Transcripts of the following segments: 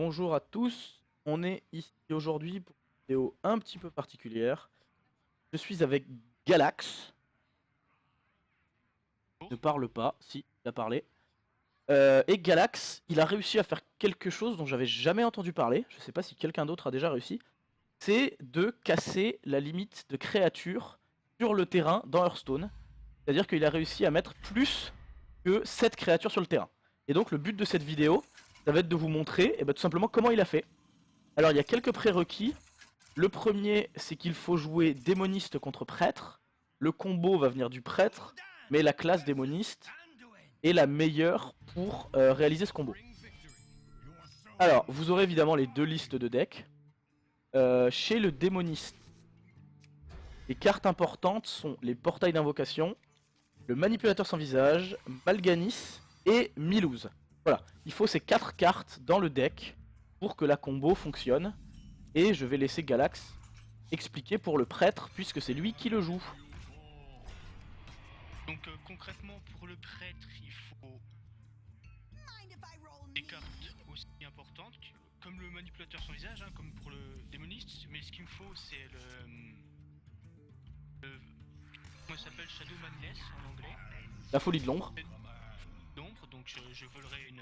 bonjour à tous, on est ici aujourd'hui pour une vidéo un petit peu particulière. Je suis avec Galax. Ne parle pas, si, il a parlé. Et Galax, il a réussi à faire quelque chose dont j'avais jamais entendu parler, je sais pas si quelqu'un d'autre a déjà réussi, c'est de casser la limite de créatures sur le terrain dans Hearthstone. C'est-à-dire qu'il a réussi à mettre plus que 7 créatures sur le terrain. Et donc le but de cette vidéo, ça va être de vous montrer tout simplement comment il a fait. Alors il y a quelques prérequis. Le premier, c'est qu'il faut jouer démoniste contre prêtre. Le combo va venir du prêtre, mais la classe démoniste est la meilleure pour réaliser ce combo. Alors, vous aurez évidemment les deux listes de decks. Chez le démoniste, les cartes importantes sont les portails d'invocation, le manipulateur sans visage, Mal'Ganis et Milouz. Voilà, il faut ces 4 cartes dans le deck pour que la combo fonctionne. Et je vais laisser Galax expliquer pour le prêtre, puisque c'est lui qui le joue. Donc concrètement pour le prêtre il faut des cartes aussi importantes comme le manipulateur sans visage, hein, comme pour le démoniste, mais ce qu'il me faut c'est comment ça s'appelle, Shadow Madness en anglais. La folie de l'ombre. Donc je volerai une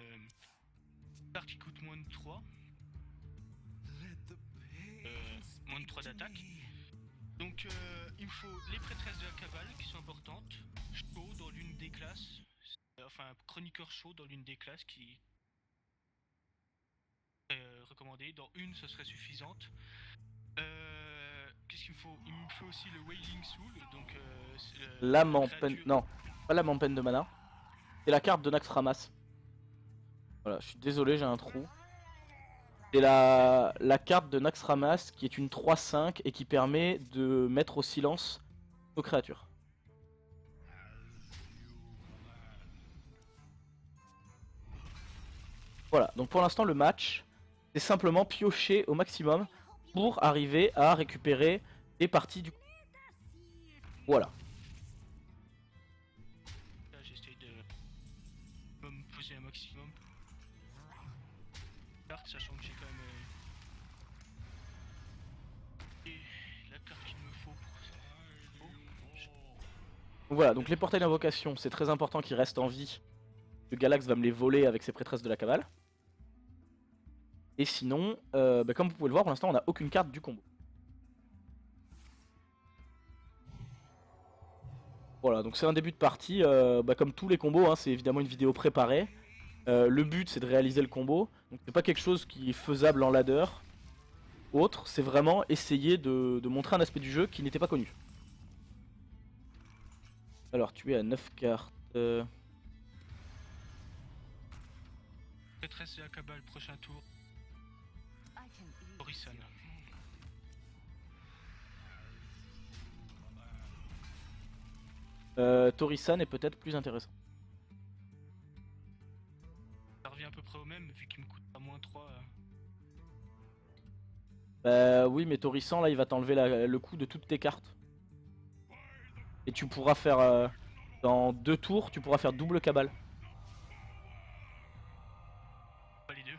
carte qui coûte moins de 3. Moins de 3 d'attaque. Donc il me faut les prêtresses de la cabale qui sont importantes, chaud dans l'une des classes, enfin chroniqueur chaud dans l'une des classes qui est recommandée, dans une ce serait suffisante. Qu'est-ce qu'il me faut? Il me faut aussi le Wailing Soul, donc l'âme en peine, non, pas l'âme en peine de mana, c'est la carte de Naxxramas. Voilà, je suis désolé, j'ai un trou. C'est la carte de Naxxramas qui est une 3-5 et qui permet de mettre au silence nos créatures. Voilà, donc pour l'instant le match, c'est simplement piocher au maximum pour arriver à récupérer les parties du coup. Voilà. Là j'essaye de me poser un maximum. Carte, sachant que j'ai quand même la carte qu'il me faut pour ça. Voilà, donc les portails d'invocation, c'est très important qu'ils restent en vie. Le Galax va me les voler avec ses prêtresses de la cabale. Et sinon, comme vous pouvez le voir, pour l'instant on n'a aucune carte du combo. Voilà, donc c'est un début de partie, comme tous les combos, hein, c'est évidemment une vidéo préparée. Le but c'est de réaliser le combo, donc c'est pas quelque chose qui est faisable en ladder. Autre, c'est vraiment essayer de montrer un aspect du jeu qui n'était pas connu. Alors tu es à 9 cartes. Prêtresse de la cabale, prochain tour. Horizon. Torisan est peut-être plus intéressant. Ça revient à peu près au même vu qu'il me coûte pas moins 3. Oui, mais Torisan là il va t'enlever le coût de toutes tes cartes. Et tu pourras faire dans 2 tours, tu pourras faire double cabale. Pas les deux.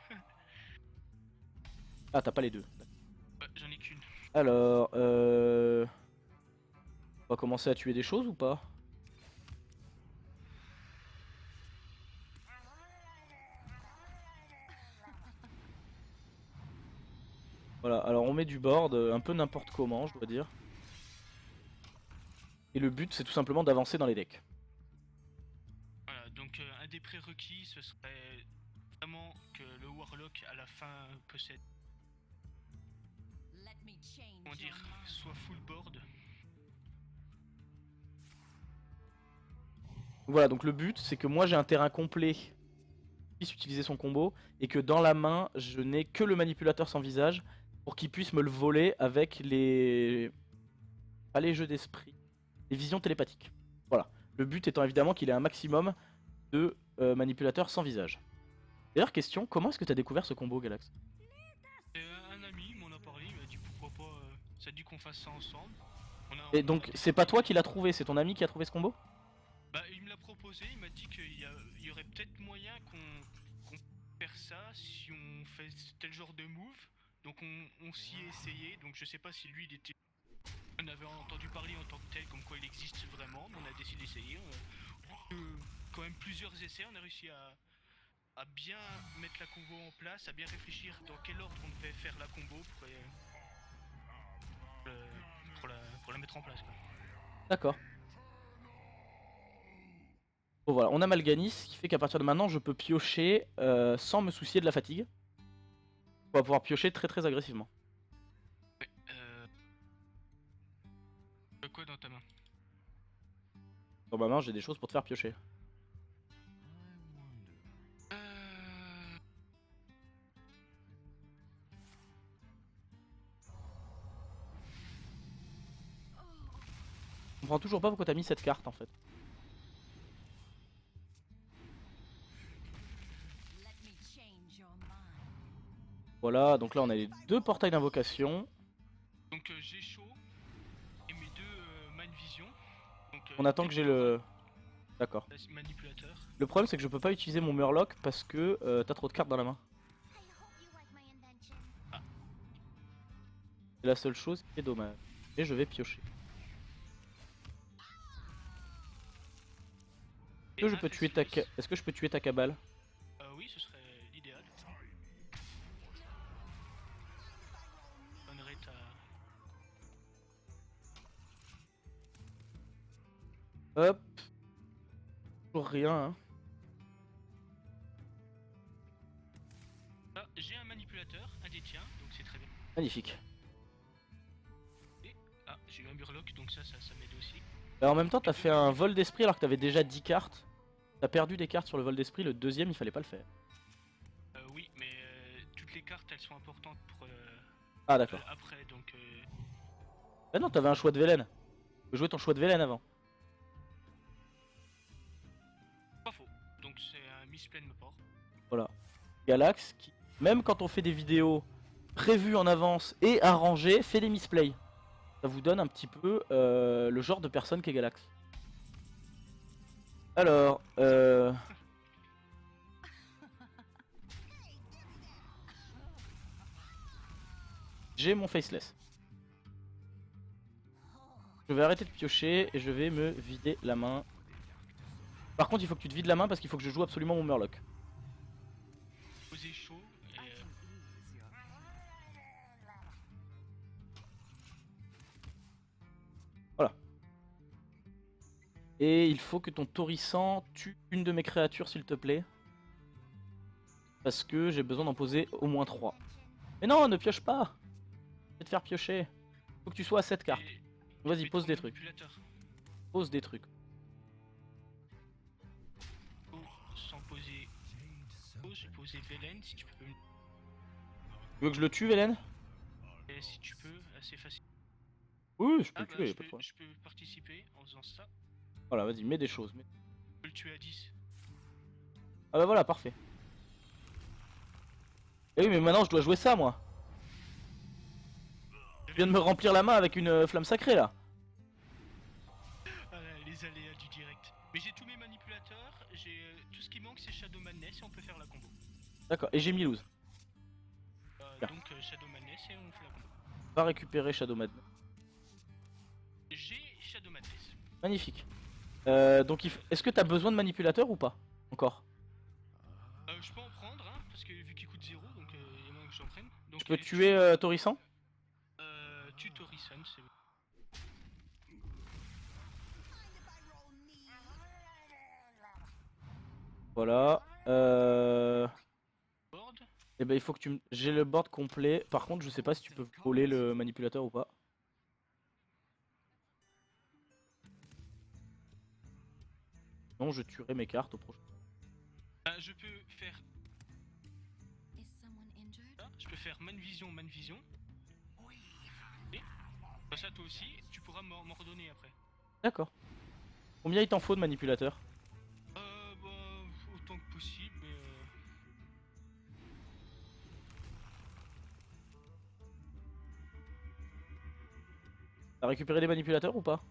Ah, t'as pas les deux. Ouais, j'en ai qu'une. Alors, on va commencer à tuer des choses ou pas? Voilà, alors on met du board, un peu n'importe comment, je dois dire. Et le but, c'est tout simplement d'avancer dans les decks. Voilà, donc un des prérequis, ce serait vraiment que le Warlock à la fin possède, comment dire, soit full board. Voilà, donc le but, c'est que moi j'ai un terrain complet qui puisse utiliser son combo, et que dans la main, je n'ai que le manipulateur sans visage, pour qu'il puisse me le voler avec les... pas les jeux d'esprit, les visions télépathiques. Voilà, le but étant évidemment qu'il ait un maximum de manipulateurs sans visage. D'ailleurs, question, comment est-ce que tu as découvert ce combo, Galax? Un ami m'en a parlé, il m'a dit pourquoi pas, ça dit qu'on fasse ça ensemble. Et donc, c'est pas toi qui l'as trouvé, c'est ton ami qui a trouvé ce combo? Bah, il me l'a proposé, il m'a dit qu'il y aurait peut-être moyen qu'on faire ça si on fait tel genre de move. Donc on s'y est essayé. Donc je sais pas si lui il était. On avait entendu parler en tant que tel, comme quoi il existe vraiment. Mais on a décidé d'essayer. Quand même plusieurs essais, on a réussi à bien mettre la combo en place, à bien réfléchir dans quel ordre on devait faire la combo pour la mettre en place, quoi. D'accord. Bon voilà, on a Mal'Ganis, ce qui fait qu'à partir de maintenant, je peux piocher sans me soucier de la fatigue. On va pouvoir piocher très agressivement. Ouais, quoi dans ta main? Dans ma main, j'ai des choses pour te faire piocher. Je comprends toujours pas pourquoi t'as mis cette carte en fait. Voilà, donc là on a les deux portails d'invocation. Donc j'ai chaud et mes deux Mind Vision. Donc, On attend que j'ai le... D'accord. Manipulateur. Le problème c'est que je peux pas utiliser mon Murloc parce que t'as trop de cartes dans la main. Ah. C'est la seule chose qui est dommage. Et je vais piocher. Est-ce que je peux tuer ta... Est-ce que je peux tuer ta cabale? Oui, ce serait l'idéal. Donnerait ta... Hop. Toujours rien hein. Ah, j'ai un manipulateur, un des tiens, donc c'est très bien. Magnifique. Et... Ah, j'ai eu un Murloc, donc ça m'aide aussi. En même temps t'as fait un vol d'esprit alors que t'avais déjà 10 cartes. T'as perdu des cartes sur le vol d'esprit, le deuxième il fallait pas le faire. Oui, mais toutes les cartes elles sont importantes pour Ah d'accord. après, donc... Ah non, t'avais un choix de Velen. Tu peux jouer ton choix de Velen avant. Pas faux, donc c'est un misplay de ma part. Voilà. Galax, qui, même quand on fait des vidéos prévues en avance et arrangées, fait des misplays. Ça vous donne un petit peu le genre de personne qu'est Galax. Alors, j'ai mon faceless. Je vais arrêter de piocher et je vais me vider la main. Par contre, il faut que tu te vides la main parce qu'il faut que je joue absolument mon Murloc. Poser chaud et... Voilà. Et il faut que ton Torrissant tue une de mes créatures s'il te plaît. Parce que j'ai besoin d'en poser au moins 3. Mais non, ne pioche pas. Je vais te faire piocher. Faut que tu sois à 7 cartes. Vas-y, pose des trucs. Pose des trucs. Sans poser... J'ai posé Velen, si tu peux... Tu veux que je le tue, Velen? Et si tu peux, assez facile. Oui, je peux le tuer, je pas de problème. je peux participer en faisant ça. Voilà, vas-y, mets des choses. Je peux le tuer à 10. Ah bah voilà, parfait. Et oui, mais maintenant je dois jouer ça, moi. Je viens de me remplir la main avec une flamme sacrée, là. Ah, les aléas du direct. Mais j'ai tous mes manipulateurs, j'ai tout ce qui manque c'est Shadow Madness et on peut faire la combo. D'accord, et j'ai Milouz. Donc Shadow Madness et on fait la combo. Va récupérer Shadow Madness. J'ai Shadow Madness. Magnifique. Donc est-ce que t'as besoin de manipulateur ou pas? Encore. Je peux en prendre, hein, parce que vu qu'il coûte 0, donc il y a moyen que j'en prenne. Donc, Je peux tuer Torrissant? Tue Torrissant, c'est bon. Voilà. Board. Et ben il faut que tu me... J'ai le board complet. Par contre, je sais pas si tu peux voler le manipulateur ou pas. Non, je tuerai mes cartes au prochain. Je peux faire... Je peux faire Man Vision. Et ça toi aussi, tu pourras m'en redonner après. D'accord. Combien il t'en faut de manipulateur? Bah, autant que possible, mais T'as récupéré des manipulateurs ou pas?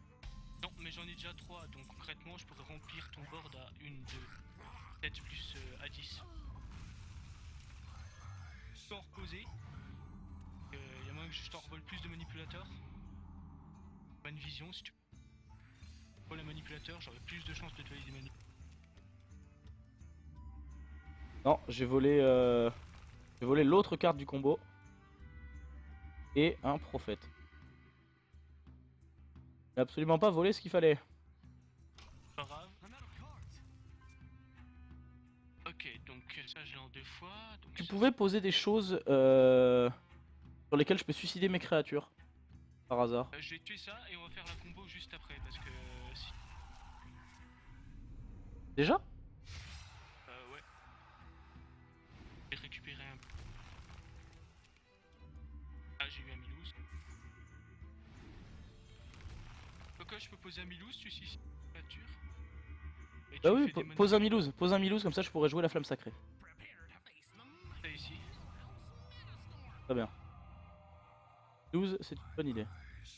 non, mais j'en ai déjà 3, donc concrètement je pourrais remplir ton board à 1, 2, 7 plus à 10. en reposer. Y a moyen que je t'en revole plus de manipulateurs. Bonne vision si tu voles un manipulateur, j'aurai plus de chances de te voler des manipulateurs. Non, j'ai volé l'autre carte du combo. Et un prophète. J'ai absolument pas volé ce qu'il fallait. Pas grave. Ok, donc ça je l'ai en 2 fois. Donc Tu ça, pouvais poser des choses sur lesquelles je peux suicider mes créatures. Par hasard. je vais tuer ça et on va faire la combo juste après parce que si. Déjà? Ouais. Je vais récupérer un. Ah, j'ai eu un Milouz. Pourquoi je peux poser un Milouz, tu sais, créature. Et Bah tu oui, fais des pose un Milouz. Pose un Milouz, comme ça je pourrais jouer la flamme sacrée. Ça ici. Très bien. 12, c'est une bonne idée.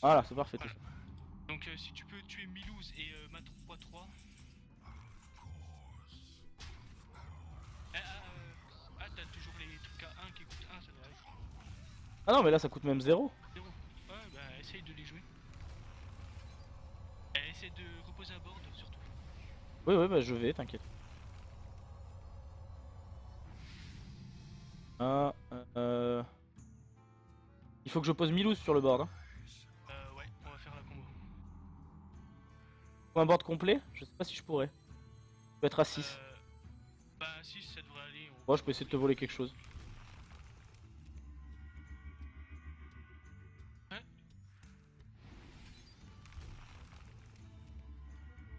Voilà, c'est parfait tout Voilà. ça. Donc si tu peux tuer Milouz et ma 3-3. Ah, t'as toujours les trucs à 1 qui coûtent 1, ça doit être. Ah non, mais là ça coûte même 0. 0. Ouais, bah essaye de les jouer. Essaye de reposer un board surtout. Oui, oui, bah je vais, t'inquiète. Ah, il faut que je pose Milouz sur le board. Hein. Ouais, on va faire la combo. Faut un board complet? Je sais pas si je pourrais. Je peux être à 6. Bah 6 ça devrait aller. Bon, je peux essayer de te voler quelque chose. Ouais.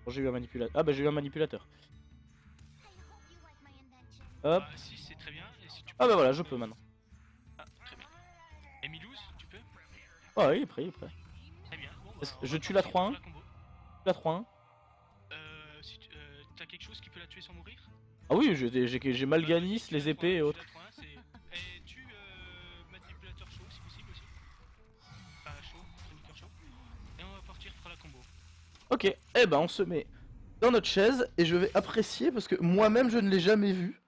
Bon, j'ai eu un manipulateur. Ah bah j'ai eu un manipulateur. Hop. Bah 6 c'est très bien. Et si tu Ah bah voilà, je peux maintenant. Ah, très bien. Et Milouz, tu peux? Ah ouais, il est prêt, il est prêt. Très bien. Bon, bah, Je on va tue la partir 3-1. pour combo. La 3-1. Si t'as quelque chose qui peut la tuer sans mourir? Ah oui, j'ai Malganis, Tu les la épées et 3-1, autres. tu la 3-1, et tue manipulateur chaud si possible aussi. Pas chaud, chroniqueur chaud. Et on va partir pour la combo. Ok, eh ben on se met dans notre chaise et je vais apprécier parce que moi-même je ne l'ai jamais vu.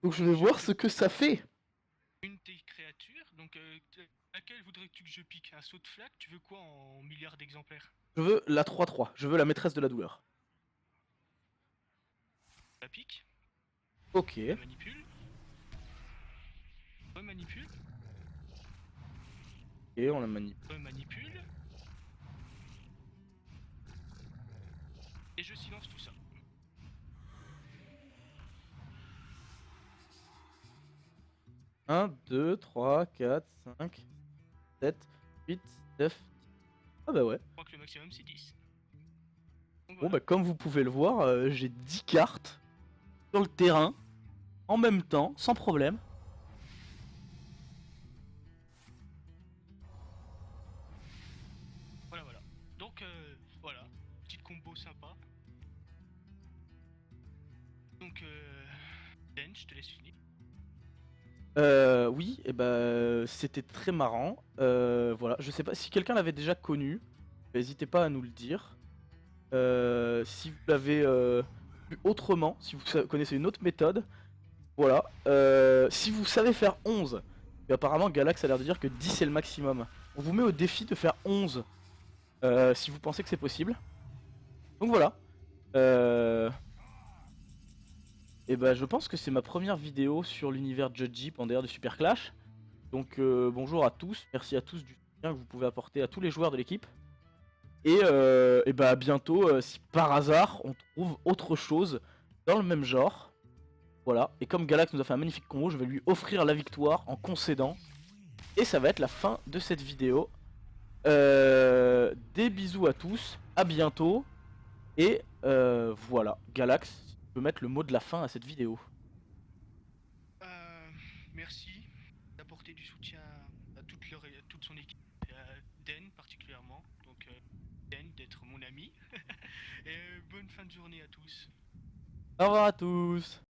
Donc je vais voir ce que ça fait. Une de tes créatures, donc laquelle voudrais-tu que je pique? Un saut de flaque? Tu veux quoi en milliards d'exemplaires? Je veux la 3-3, je veux la maîtresse de la douleur. La pique, Ok. la manipule, remanipule, Et on la manipule. remanipule, et je silence tout ça. Un, 2, 3, 4, 5, 7, 8, 9. Ah bah ouais. Je crois que le maximum c'est 10. Donc, Bon voilà. bah comme vous pouvez le voir, j'ai 10 cartes sur le terrain en même temps, sans problème. Voilà, voilà. Donc voilà, petite combo sympa. Donc Den, je te laisse finir. Oui, et bah c'était très marrant. Voilà, je sais pas si quelqu'un l'avait déjà connu, n'hésitez pas à nous le dire. Si vous l'avez vu autrement, si vous connaissez une autre méthode, voilà. Si vous savez faire 11, et apparemment Galax a l'air de dire que 10 est le maximum. On vous met au défi de faire 11 si vous pensez que c'est possible. Donc voilà. Et bah je pense que c'est ma première vidéo sur l'univers Judgy en dehors de Super Clash. Donc bonjour à tous, merci à tous du soutien que vous pouvez apporter à tous les joueurs de l'équipe. Et bah à bientôt si par hasard on trouve autre chose dans le même genre. Voilà, et comme Galax nous a fait un magnifique combo, je vais lui offrir la victoire en concédant. Et ça va être la fin de cette vidéo. Des bisous à tous, à bientôt. Et voilà, Galax, si tu peux mettre le mot de la fin à cette vidéo. Merci d'apporter du soutien à toute son équipe, et à Den particulièrement. Donc Den d'être mon ami. Et bonne fin de journée à tous. Au revoir à tous.